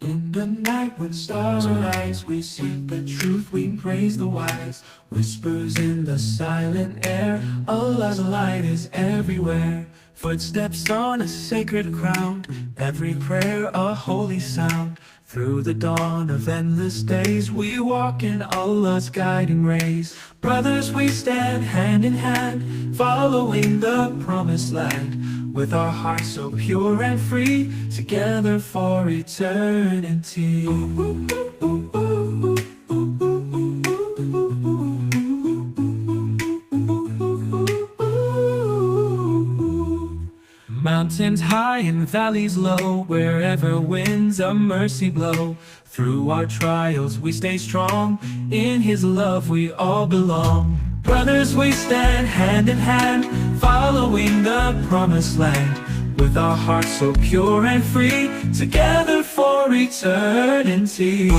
In the night when stars arise, we seek the truth, we praise the wise. Whispers in the silent air, Allah's light is everywhere. Footsteps on a sacred ground, every prayer a holy sound. Through the dawn of endless days, we walk in Allah's guiding rays. Brothers, we stand hand in hand, following the promised land. With our hearts so pure and free, together for eternity. Mountains high and valleys low, wherever winds of mercy blow. Through our trials we stay strong, in His love we all belong. Brothers, we stand hand in hand, following the promised land. With our hearts so pure and free, together for eternity.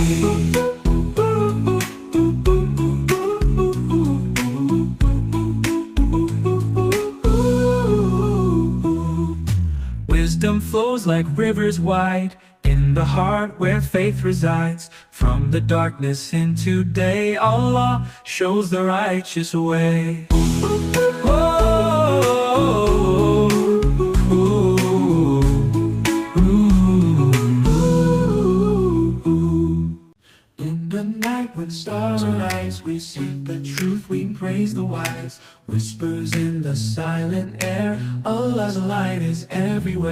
Wisdom flows like rivers wide, in the heart where faith resides. From the darkness into day, Allah shows the righteous way. In the night when stars arise, we seek the truth, we praise the wise. Whispers in the silent air, Allah's light is everywhere.